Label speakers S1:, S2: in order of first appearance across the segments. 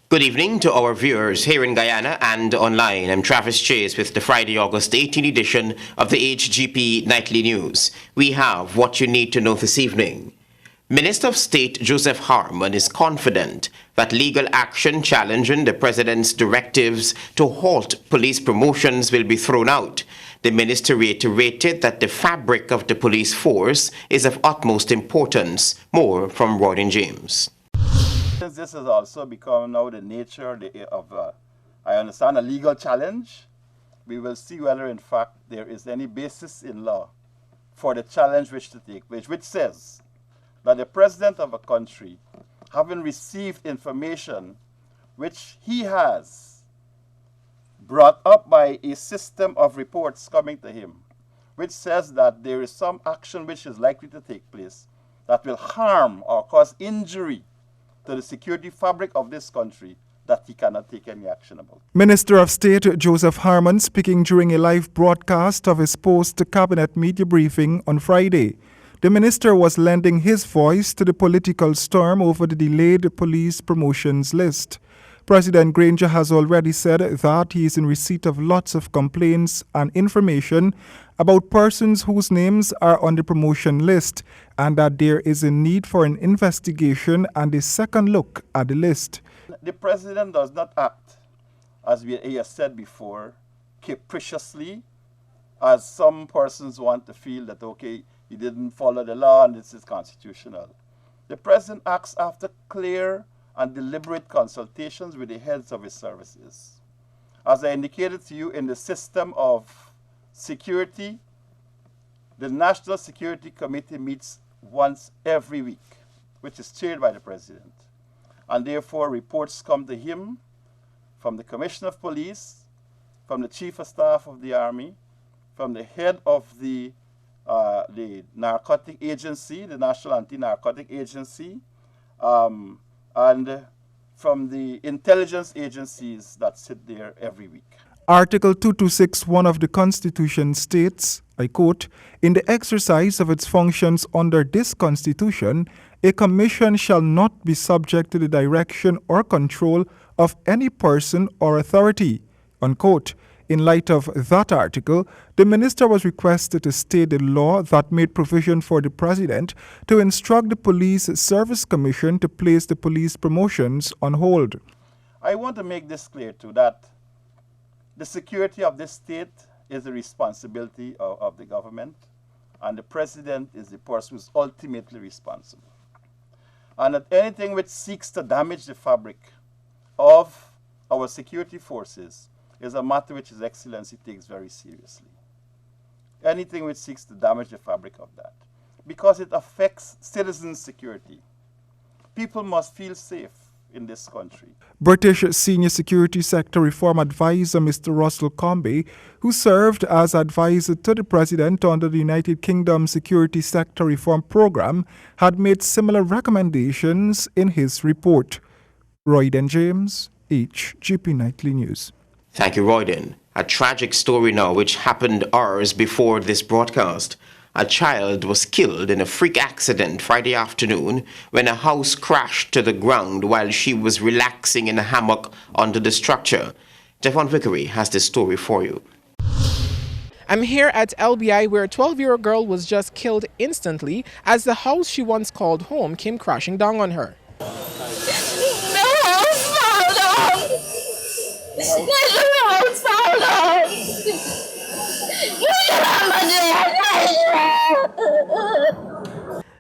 S1: Good evening to our viewers here in Guyana and online. I'm Travis Chase with the Friday, August 18 edition of the HGP Nightly News. We have what you need to know this evening. Minister of State Joseph Harmon is confident that legal action challenging the President's directives to halt police promotions will be thrown out. The minister reiterated that the fabric of the police force is of utmost importance. More from Roydon James.
S2: Since this has also become now the nature of, I understand, a legal challenge, we will see whether in fact there is any basis in law for the challenge which to take place, which says that the president of a country, having received information which he has brought up by a system of reports coming to him, which says that there is some action which is likely to take place that will harm or cause injury to the security fabric of this country, that he cannot take any action about.
S3: Minister of State Joseph Harmon speaking during a live broadcast of his post-cabinet media briefing on Friday. The minister was lending his voice to the political storm over the delayed police promotions list. President Granger has already said that he is in receipt of lots of complaints and information about persons whose names are on the promotion list and that there is a need for an investigation and a second look at the list.
S2: The president does not act, as he has said before, capriciously, as some persons want to feel that, okay, he didn't follow the law and this is constitutional. The president acts after clear and deliberate consultations with the heads of his services. As I indicated to you, in the system of security, the National Security Committee meets once every week, which is chaired by the president. And therefore, reports come to him from the Commissioner of Police, from the Chief of Staff of the Army, from the head of the narcotic agency, the National Anti-Narcotic Agency, and from the intelligence agencies that sit there every week.
S3: Article 2261 of the Constitution states, I quote, "In the exercise of its functions under this Constitution, a commission shall not be subject to the direction or control of any person or authority," unquote. In light of that article, the minister was requested to state the law that made provision for the president to instruct the Police Service Commission to place the police promotions on hold.
S2: I want to make this clear too, that the security of this state is the responsibility of the government, and the president is the person who is ultimately responsible. And that anything which seeks to damage the fabric of our security forces is a matter which His Excellency takes very seriously. Anything which seeks to damage the fabric of that, because it affects citizens' security. People must feel safe in this country.
S3: British Senior Security Sector Reform Advisor Mr. Russell Combe, who served as advisor to the President under the United Kingdom Security Sector Reform Program, had made similar recommendations in his report. Roydon James, HGP Nightly News.
S1: Thank you, Roydon. A tragic story now which happened hours before this broadcast. A child was killed in a freak accident Friday afternoon when a house crashed to the ground while she was relaxing in a hammock under the structure. Devon Vickery has this story for you.
S4: I'm here at LBI where a 12-year-old girl was just killed instantly as the house she once called home came crashing down on her.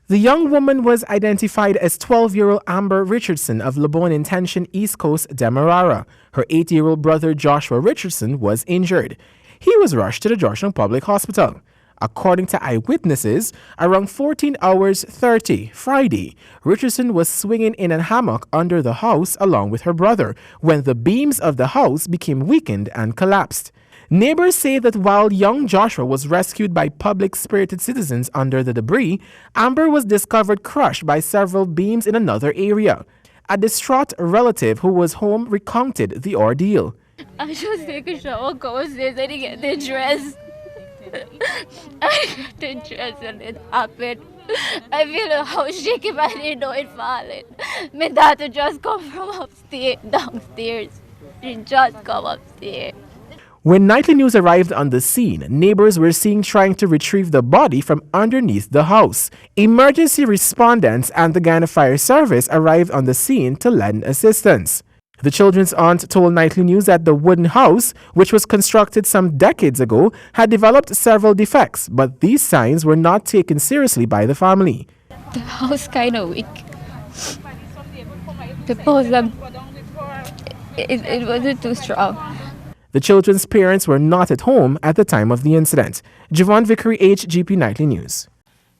S4: The young woman was identified as 12-year-old Amber Richardson of Lebon Intention, East Coast, Demerara. Her 8-year-old brother Joshua Richardson was injured. He was rushed to the Georgetown Public Hospital. According to eyewitnesses, around 14 hours 30 Friday, Richardson was swinging in a hammock under the house along with her brother when the beams of the house became weakened and collapsed. Neighbors say that while young Joshua was rescued by public-spirited citizens under the debris, Amber was discovered crushed by several beams in another area. A distraught relative who was home recounted the ordeal.
S5: I just take a shower, go upstairs, and get the dress. I got the dress and it happened. I feel the house shaking, but I didn't know it falling. My daughter just come from upstairs, downstairs. She just come upstairs.
S4: When Nightly News arrived on the scene, neighbors were seen trying to retrieve the body from underneath the house. Emergency respondents and the Guyana Fire Service arrived on the scene to lend assistance. The children's aunt told Nightly News that the wooden house, which was constructed some decades ago, had developed several defects, but these signs were not taken seriously by the family.
S5: The house kind of weak. Suppose it wasn't too strong.
S4: The children's parents were not at home at the time of the incident. Javon Vickery, HGP Nightly News.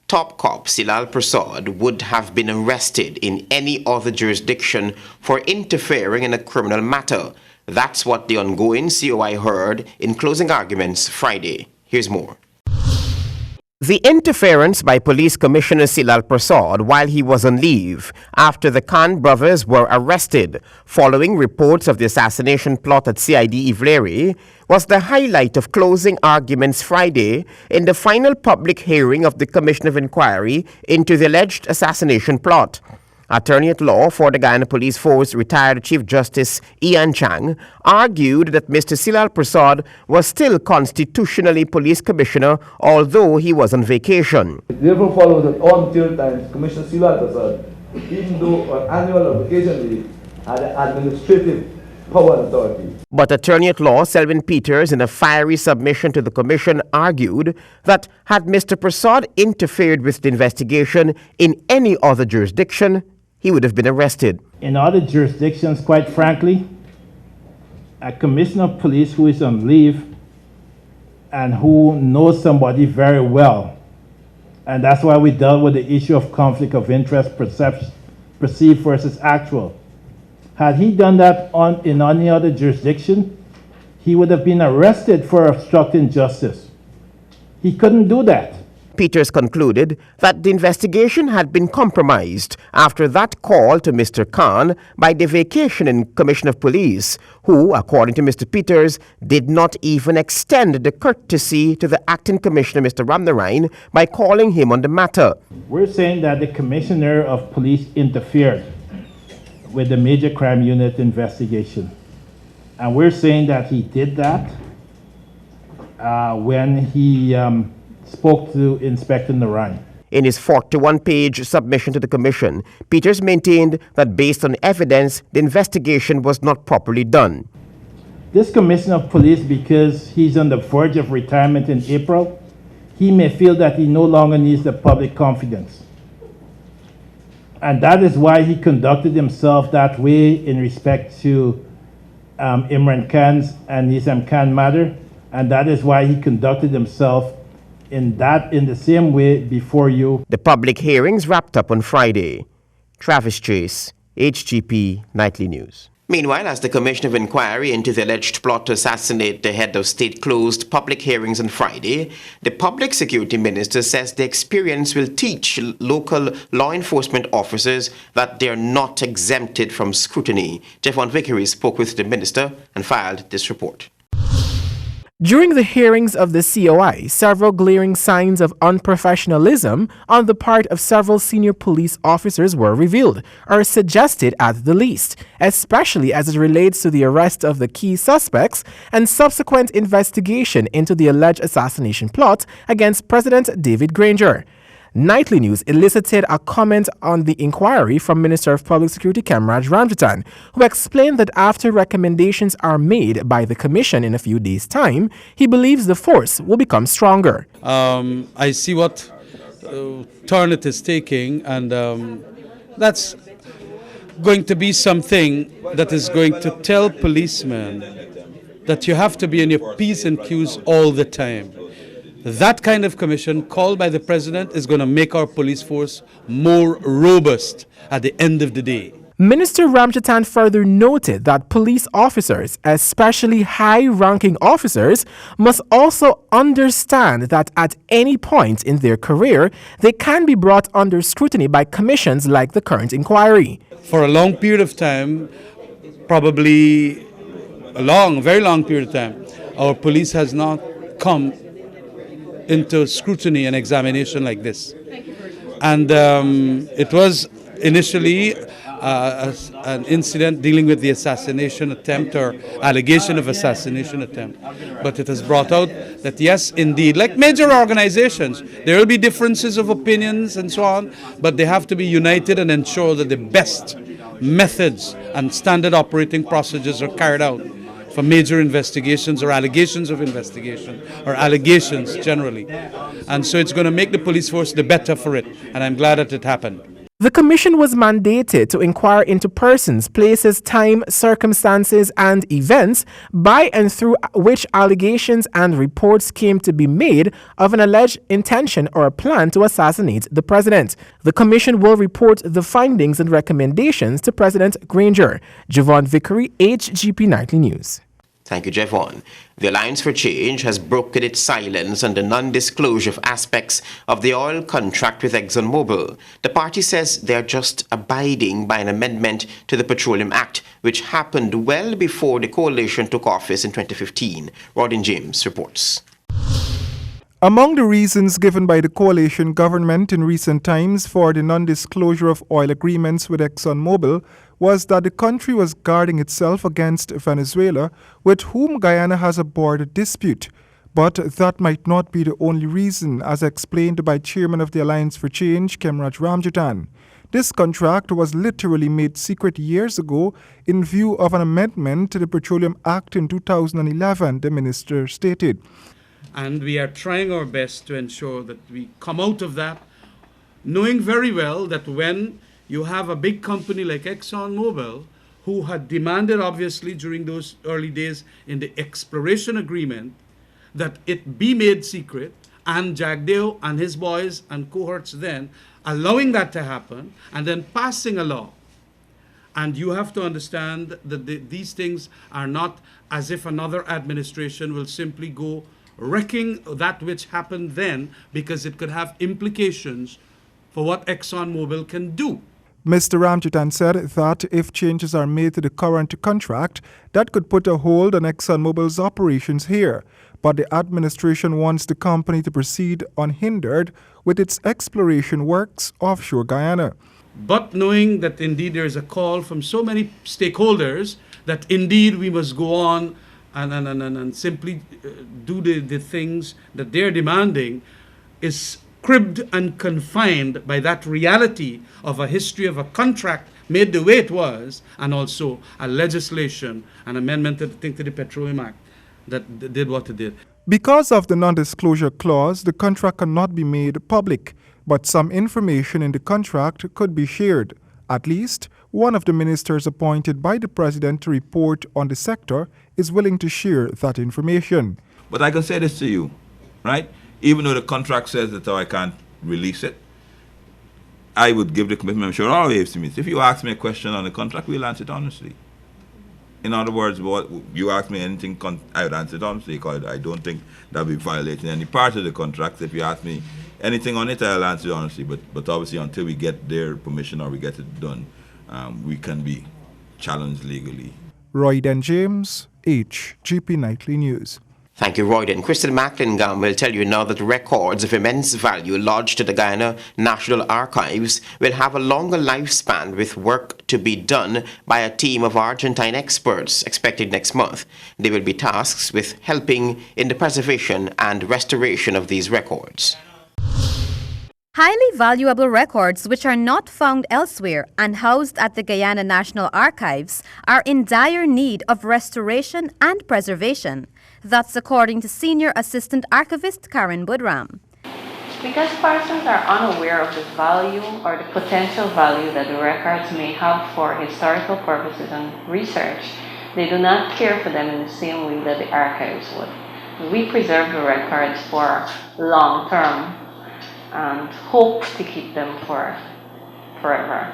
S1: Top cop Silal Prasad would have been arrested in any other jurisdiction for interfering in a criminal matter. That's what the ongoing COI heard in closing arguments Friday. Here's more. The interference by Police Commissioner Silal Prasad while he was on leave after the Khan brothers were arrested following reports of the assassination plot at CID Ivleri was the highlight of closing arguments Friday in the final public hearing of the Commission of Inquiry into the alleged assassination plot. Attorney at law for the Guyana Police Force, retired Chief Justice Ian Chang, argued that Mr. Silal Prasad was still constitutionally police commissioner, although he was on vacation.
S6: It therefore follows that all material times Commissioner Silal Prasad, even though on annual or vacation leave, had administrative power and authority.
S1: But attorney at law Selwyn Peters, in a fiery submission to the commission, argued that had Mr. Prasad interfered with the investigation in any other jurisdiction, he would have been arrested.
S7: In other jurisdictions, quite frankly, a commissioner of police who is on leave and who knows somebody very well, and that's why we dealt with the issue of conflict of interest, perceived versus actual. Had he done that in any other jurisdiction, he would have been arrested for obstructing justice. He couldn't do that.
S1: Peters concluded that the investigation had been compromised after that call to Mr. Khan by the vacationing Commissioner of Police, who, according to Mr. Peters, did not even extend the courtesy to the acting commissioner, Mr. Ramnarine, by calling him on the matter.
S7: We're saying that the Commissioner of Police interfered with the major crime unit investigation. And we're saying that he did that when he spoke to Inspector Narine.
S1: In his 41-page submission to the commission, Peters maintained that based on evidence, the investigation was not properly done.
S7: This Commissioner of Police, because he's on the verge of retirement in April, he may feel that he no longer needs the public confidence. And that is why he conducted himself that way in respect to Imran Khan's and Nizam Khan matter. And that is why he conducted himself in the same way before you.
S1: The public hearings wrapped up on Friday. Travis Chase, HGP Nightly News. Meanwhile, as the Commission of Inquiry into the alleged plot to assassinate the head of state closed public hearings on Friday, the Public Security Minister says the experience will teach local law enforcement officers that they are not exempted from scrutiny. Javon Vickery spoke with the minister and filed this report.
S4: During the hearings of the COI, several glaring signs of unprofessionalism on the part of several senior police officers were revealed, or suggested at the least, especially as it relates to the arrest of the key suspects and subsequent investigation into the alleged assassination plot against President David Granger. Nightly News elicited a comment on the inquiry from Minister of Public Security Kamraj Ramjatan, who explained that after recommendations are made by the Commission in a few days' time, he believes the force will become stronger.
S8: I see what turn it is taking, and that's going to be something that is going to tell policemen that you have to be in your P's and Q's all the time. That kind of commission called by the president is going to make our police force more robust at the end of the day.
S4: Minister Ramjatan further noted that police officers, especially high-ranking officers, must also understand that at any point in their career, they can be brought under scrutiny by commissions like the current inquiry.
S8: For a long period of time, probably a very long period of time, our police has not come into scrutiny and examination like this. And it was initially an incident dealing with the assassination attempt or allegation of assassination attempt. But it has brought out that yes, indeed, like major organizations, there will be differences of opinions and so on, but they have to be united and ensure that the best methods and standard operating procedures are carried out for major investigations or allegations of investigation or allegations generally. And so it's going to make the police force the better for it, and I'm glad that it happened.
S4: The commission was mandated to inquire into persons, places, time, circumstances, and events by and through which allegations and reports came to be made of an alleged intention or a plan to assassinate the president. The commission will report the findings and recommendations to President Granger. Javon Vickery, HGP Nightly News.
S1: Thank you, Javon. The Alliance for Change has broken its silence on the non-disclosure of aspects of the oil contract with ExxonMobil. The party says they are just abiding by an amendment to the Petroleum Act, which happened well before the coalition took office in 2015. Rodin James reports.
S3: Among the reasons given by the coalition government in recent times for the non-disclosure of oil agreements with ExxonMobil was that the country was guarding itself against Venezuela, with whom Guyana has a border dispute. But that might not be the only reason, as explained by Chairman of the Alliance for Change, Kemraj Ramjatan. This contract was literally made secret years ago in view of an amendment to the Petroleum Act in 2011, the minister stated.
S8: And we are trying our best to ensure that we come out of that, knowing very well that when you have a big company like ExxonMobil, who had demanded, obviously, during those early days in the exploration agreement, that it be made secret, and Jagdeo and his boys and cohorts then allowing that to happen, and then passing a law. And you have to understand that these things are not as if another administration will simply go wrecking that which happened then, because it could have implications for what ExxonMobil can do.
S3: Mr. Ramjatan said that if changes are made to the current contract, that could put a hold on ExxonMobil's operations here. But the administration wants the company to proceed unhindered with its exploration works offshore Guyana.
S8: But knowing that indeed there is a call from so many stakeholders that indeed we must go on and simply do the things that they're demanding, is cribbed and confined by that reality of a history of a contract made the way it was, and also a legislation, an amendment to the Petroleum Act that did what it did.
S3: Because of the non-disclosure clause, the contract cannot be made public, but some information in the contract could be shared. At least, one of the ministers appointed by the president to report on the sector is willing to share that information.
S9: But I can say this to you, right? Even though the contract says that I can't release it, I would give the commitment. I'm sure all AFC if you ask me a question on the contract, we'll answer it honestly. In other words, what you ask me anything, I would answer it honestly, because I don't think that would be violating any part of the contract. If you ask me anything on it, I'll answer it honestly. But obviously, until we get their permission or we get it done, we can be challenged legally.
S3: Royden James, HGP Nightly News.
S1: Thank you, Royden. Crystal Macklingam will tell you now that records of immense value lodged to the Guyana National Archives will have a longer lifespan, with work to be done by a team of Argentine experts expected next month. They will be tasked with helping in the preservation and restoration of these records.
S10: Highly valuable records which are not found elsewhere and housed at the Guyana National Archives are in dire need of restoration and preservation. That's according to Senior Assistant Archivist Karen Budram.
S11: Because persons are unaware of the value or the potential value that the records may have for historical purposes and research, they do not care for them in the same way that the archives would. We preserve the records for long term and hope to keep them for forever.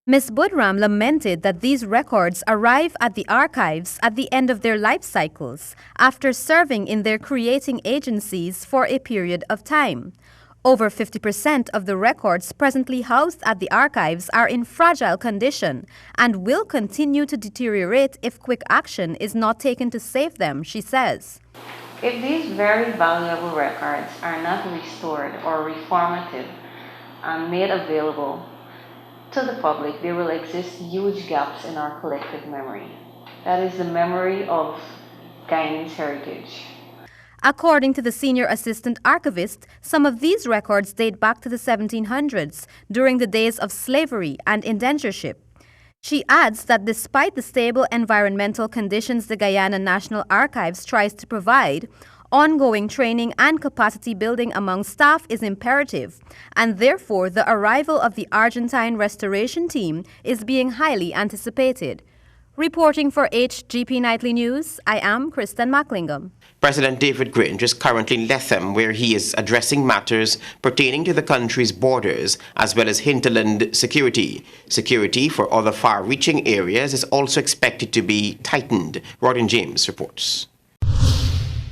S10: Ms. Budram lamented that these records arrive at the archives at the end of their life cycles, after serving in their creating agencies for a period of time. Over 50% of the records presently housed at the archives are in fragile condition and will continue to deteriorate if quick action is not taken to save them, she says.
S11: If these very valuable records are not restored or reformative, and made available to the public, there will exist huge gaps in our collective memory. That is the memory of Guyanese heritage.
S10: According to the senior assistant archivist, some of these records date back to the 1700s, during the days of slavery and indentureship. She adds that despite the stable environmental conditions the Guyana National Archives tries to provide, ongoing training and capacity building among staff is imperative, and therefore the arrival of the Argentine restoration team is being highly anticipated. Reporting for HGP Nightly News, I am Kristen Macklingam.
S1: President David Grange is currently in Lethem, where he is addressing matters pertaining to the country's borders as well as hinterland security. Security for other far-reaching areas is also expected to be tightened. Rodin James reports.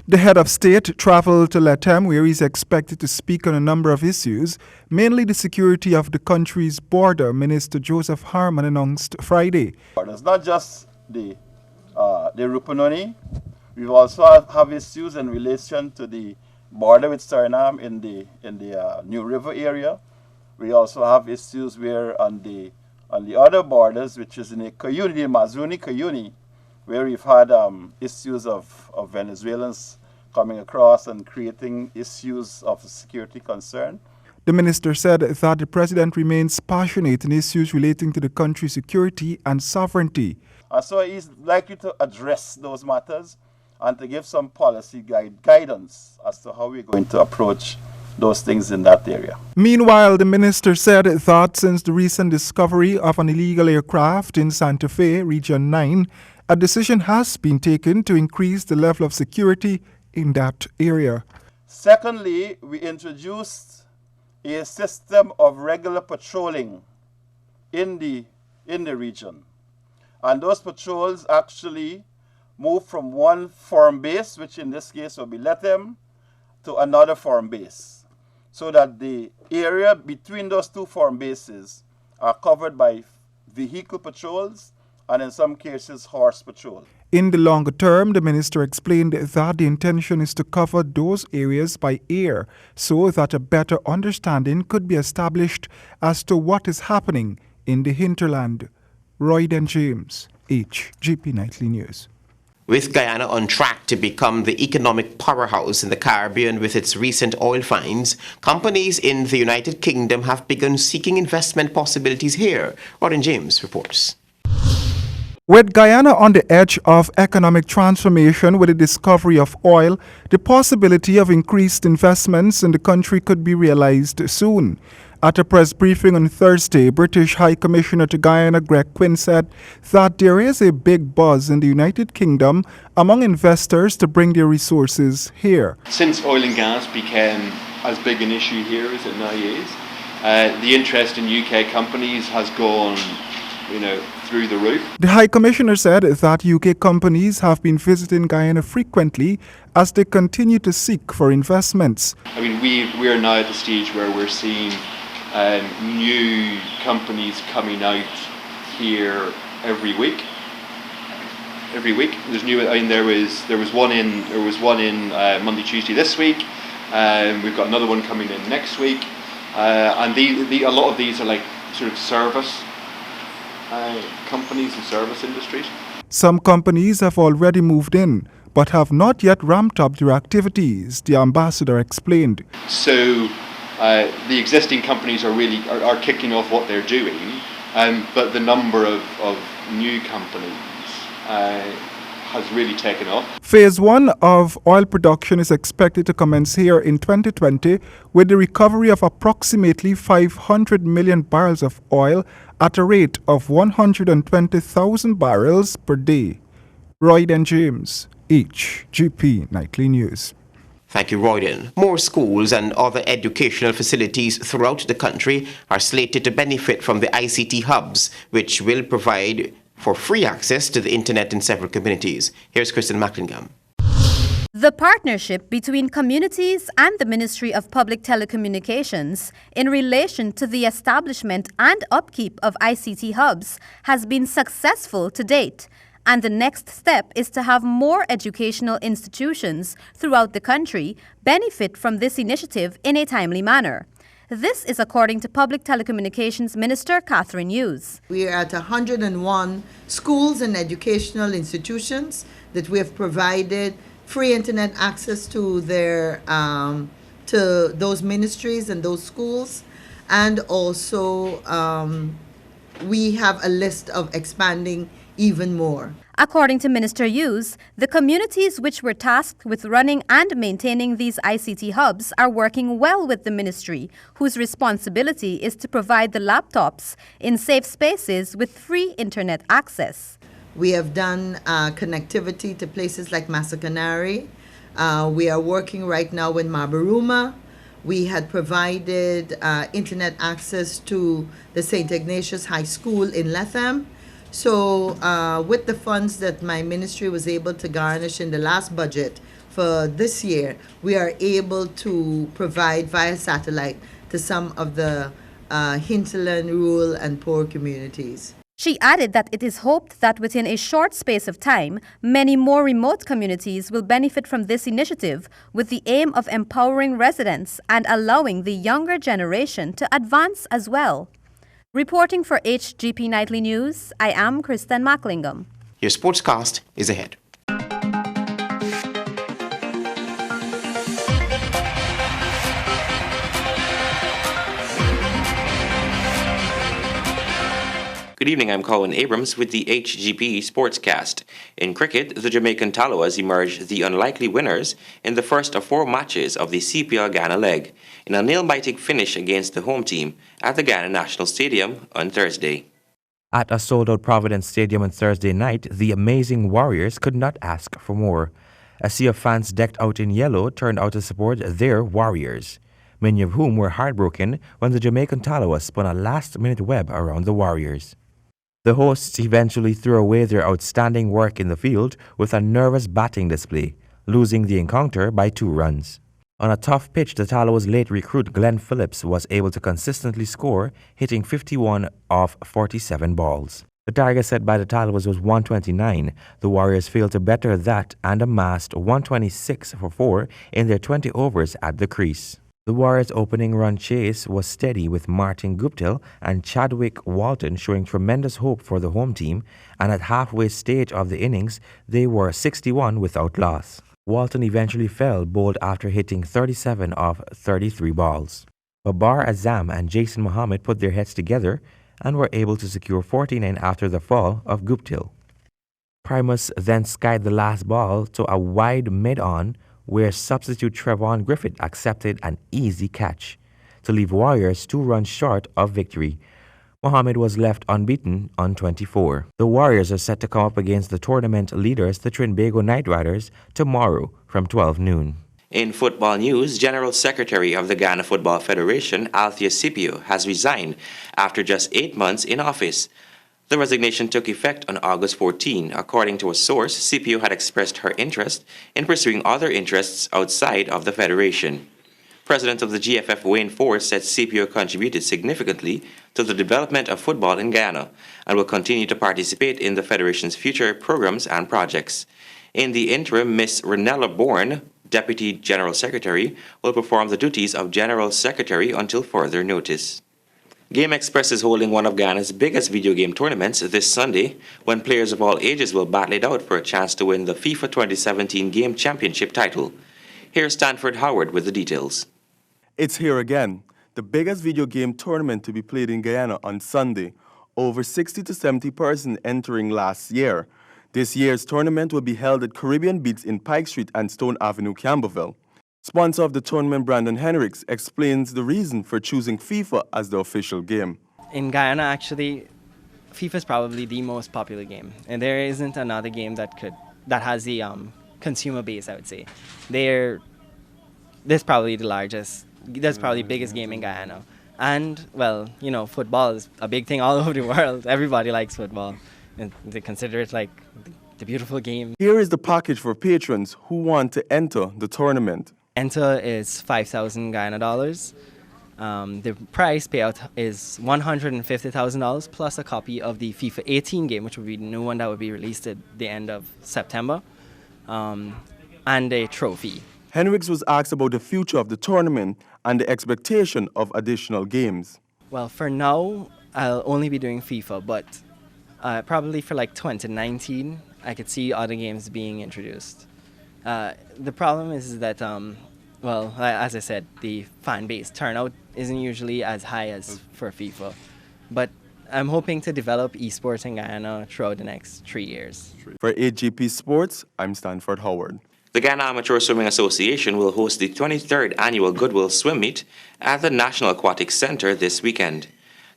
S3: The head of state traveled to Lethem, where he is expected to speak on a number of issues, mainly the security of the country's border, Minister Joseph Harmon announced Friday.
S2: It's not just the Rupununi. We also have issues in relation to the border with Suriname in the New River area. We also have issues where on the other borders, which is in the Cuyuni, the Mazuni Cuyuni, where we've had issues of Venezuelans coming across and creating issues of security concern.
S3: The minister said that the president remains passionate in issues relating to the country's security and sovereignty.
S2: And so he's likely to address those matters and to give some policy guidance as to how we're going to approach those things in that area.
S3: Meanwhile, the minister said that since the recent discovery of an illegal aircraft in Santa Fe, Region 9, a decision has been taken to increase the level of security in that area.
S2: Secondly, we introduced a system of regular patrolling in the region. And those patrols actually move from one foreign base, which in this case will be Lethem, to another foreign base, so that the area between those two foreign bases are covered by vehicle patrols and in some cases horse patrol.
S3: In the longer term, the minister explained that the intention is to cover those areas by air so that a better understanding could be established as to what is happening in the hinterland. Royden James, HGP Nightly News.
S1: With Guyana on track to become the economic powerhouse in the Caribbean with its recent oil finds, companies in the United Kingdom have begun seeking investment possibilities here. Rodin James reports.
S3: With Guyana on the edge of economic transformation with the discovery of oil, the possibility of increased investments in the country could be realized soon. At a press briefing on Thursday, British High Commissioner to Guyana Greg Quinn said that there is a big buzz in the United Kingdom among investors to bring their resources here.
S12: Since oil and gas became as big an issue here as it now is, the interest in UK companies has gone, through the roof.
S3: The High Commissioner said that UK companies have been visiting Guyana frequently as they continue to seek for investments.
S12: We are now at the stage where we're seeing new companies coming out here every week. There's new. There was one in Monday, Tuesday this week. We've got another one coming in next week, and a lot of these are like sort of service companies and service industries.
S3: Some companies have already moved in, but have not yet ramped up their activities, the ambassador explained.
S12: So the existing companies are kicking off what they're doing, but the number of new companies has really taken off.
S3: Phase 1 of oil production is expected to commence here in 2020 with the recovery of approximately 500 million barrels of oil at a rate of 120,000 barrels per day. Royden James, HGP Nightly News.
S1: Thank you, Royden. More schools and other educational facilities throughout the country are slated to benefit from the ICT hubs, which will provide for free access to the internet in several communities. Here's Kristen Macklingam.
S10: The partnership between communities and the Ministry of Public Telecommunications in relation to the establishment and upkeep of ICT hubs has been successful to date, and the next step is to have more educational institutions throughout the country benefit from this initiative in a timely manner. This is according to Public Telecommunications Minister Catherine Hughes.
S13: We are at 101 schools and educational institutions that we have provided free internet access to to those ministries and those schools, and also we have a list of expanding even more.
S10: According to Minister Hughes, the communities which were tasked with running and maintaining these ICT hubs are working well with the ministry, whose responsibility is to provide the laptops in safe spaces with free internet access.
S13: We have done connectivity to places like Masakanari. We are working right now in Mabaruma. We had provided internet access to the St. Ignatius High School in Letham. So with the funds that my ministry was able to garnish in the last budget for this year, we are able to provide via satellite to some of the hinterland, rural and poor communities.
S10: She added that it is hoped that within a short space of time, many more remote communities will benefit from this initiative with the aim of empowering residents and allowing the younger generation to advance as well. Reporting for HGP Nightly News, I am Kristen Macklingam.
S1: Your sportscast is ahead. Good evening, I'm Colin Abrams with the HGP Sportscast. In cricket, the Jamaican Tallawahs emerged the unlikely winners in the first of 4 matches of the CPL Ghana leg in a nail-biting finish against the home team at the Ghana National Stadium on Thursday.
S14: At a sold-out Providence Stadium on Thursday night, the amazing Warriors could not ask for more. A sea of fans decked out in yellow turned out to support their Warriors, many of whom were heartbroken when the Jamaican Tallawahs spun a last-minute web around the Warriors. The hosts eventually threw away their outstanding work in the field with a nervous batting display, losing the encounter by 2 runs. On a tough pitch, the Tallawahs' late recruit Glenn Phillips was able to consistently score, hitting 51 off 47 balls. The target set by the Tallawahs was 129. The Warriors failed to better that and amassed 126 for 4 in their 20 overs at the crease. The Warriors' opening run chase was steady, with Martin Guptill and Chadwick Walton showing tremendous hope for the home team, and at halfway stage of the innings, they were 61 without loss. Walton eventually fell, bowled after hitting 37 of 33 balls. Babar Azam and Jason Mohammed put their heads together and were able to secure 49 after the fall of Guptill. Primus then skied the last ball to a wide mid-on, where substitute Trevon Griffith accepted an easy catch to leave Warriors 2 runs short of victory. Mohammed was left unbeaten on 24. The Warriors are set to come up against the tournament leaders, the Trinbago Knight Riders, tomorrow from 12 noon.
S1: In football news, General Secretary of the Ghana Football Federation, Althea Scipio, has resigned after just 8 months in office. The resignation took effect on August 14. According to a source, Scipio had expressed her interest in pursuing other interests outside of the Federation. President of the GFF, Wayne Ford, said Scipio contributed significantly to the development of football in Ghana and will continue to participate in the Federation's future programs and projects. In the interim, Ms. Renella Bourne, Deputy General Secretary, will perform the duties of General Secretary until further notice. Game Express is holding one of Ghana's biggest video game tournaments this Sunday, when players of all ages will battle it out for a chance to win the FIFA 2017 Game Championship title. Here's Stanford Howard with the details.
S15: It's here again, the biggest video game tournament to be played in Guyana on Sunday. Over 60 to 70 persons entering last year. This year's tournament will be held at Caribbean Beats in Pike Street and Stone Avenue, Campbellville. Sponsor of the tournament, Brandon Henricks, explains the reason for choosing FIFA as the official game.
S16: In Guyana, actually, FIFA is probably the most popular game, and there isn't another game that has the consumer base, I would say. This probably the largest, that's probably the biggest game in Guyana. And, well, you know, football is a big thing all over the world. Everybody likes football, and they consider it like the beautiful game.
S15: Here is the package for patrons who want to enter the tournament.
S16: Enter is 5,000 Guyana dollars. The prize payout is $150,000 plus a copy of the FIFA 18 game, which would be the new one that would be released at the end of September, and a trophy.
S15: Henricks was asked about the future of the tournament and the expectation of additional games.
S16: Well, for now, I'll only be doing FIFA, but probably for like 2019, I could see other games being introduced. The problem is that, well, as I said, the fan base turnout isn't usually as high as for FIFA. But I'm hoping to develop esports in Guyana throughout the next 3 years.
S15: For AGP Sports, I'm Stanford Howard.
S14: The Guyana Amateur Swimming Association will host the 23rd Annual Goodwill Swim Meet at the National Aquatic Center this weekend.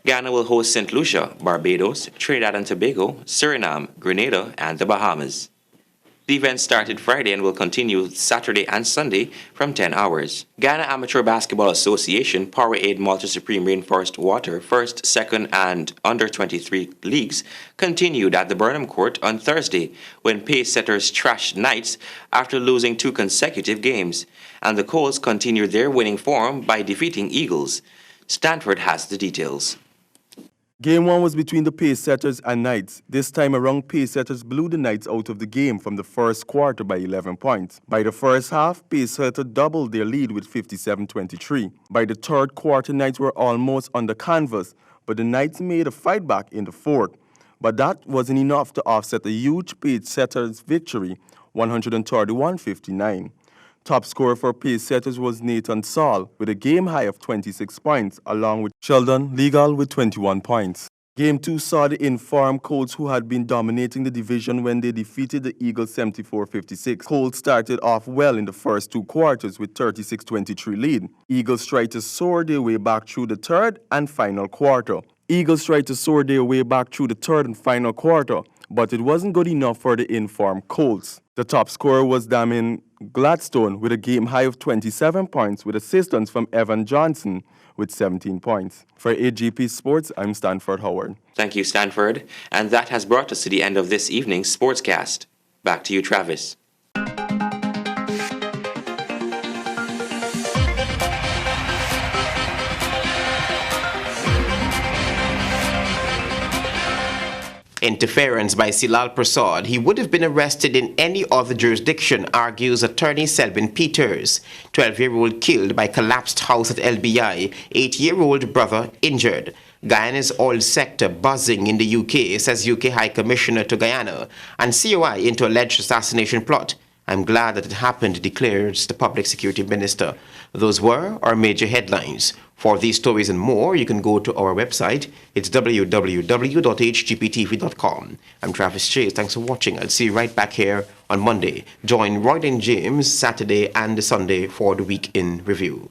S14: Guyana will host St. Lucia, Barbados, Trinidad and Tobago, Suriname, Grenada, and the Bahamas. The event started Friday and will continue Saturday and Sunday from 10 hours. Guyana Amateur Basketball Association Powerade Malta Supreme Rainforest Water First, Second, and Under-23 leagues continued at the Burnham Court on Thursday when pace setters trashed Knights after losing 2 consecutive games, and the Colts continued their winning form by defeating Eagles. Stanford has the details.
S15: Game 1 was between the Pacesetters and Knights. This time around, Pacesetters blew the Knights out of the game from the first quarter by 11 points. By the first half, Pacesetters doubled their lead with 57-23. By the third quarter, Knights were almost on the canvas, but the Knights made a fight back in the fourth. But that wasn't enough to offset a huge Pacesetters victory, 131-59. Top scorer for Pacesetters was Nathan Saul with a game high of 26 points, along with Sheldon Legal with 21 points. Game 2 saw the informed Colts, who had been dominating the division when they defeated the Eagles 74-56. Colts started off well in the first 2 quarters with 36-23 lead. Eagles tried to soar their way back through the third and final quarter. But it wasn't good enough for the informed Colts. The top scorer was Damien Gladstone with a game high of 27 points with assistance from Evan Johnson with 17 points. For AGP Sports, I'm Stanford Howard.
S14: Thank you, Stanford. And that has brought us to the end of this evening's Sportscast. Back to you, Travis.
S1: Interference by Silal Prasad. He would have been arrested in any other jurisdiction, argues attorney Selvin Peters. 12-year-old killed by collapsed house at LBI. 8-year-old brother injured. Guyana's oil sector buzzing in the UK, says UK High Commissioner to Guyana. And COI into alleged assassination plot. I'm glad that it happened, declares the Public Security Minister. Those were our major headlines. For these stories and more, you can go to our website. It's www.hgptv.com. I'm Travis Chase. Thanks for watching. I'll see you right back here on Monday. Join Royd and James Saturday and Sunday for the Week in Review.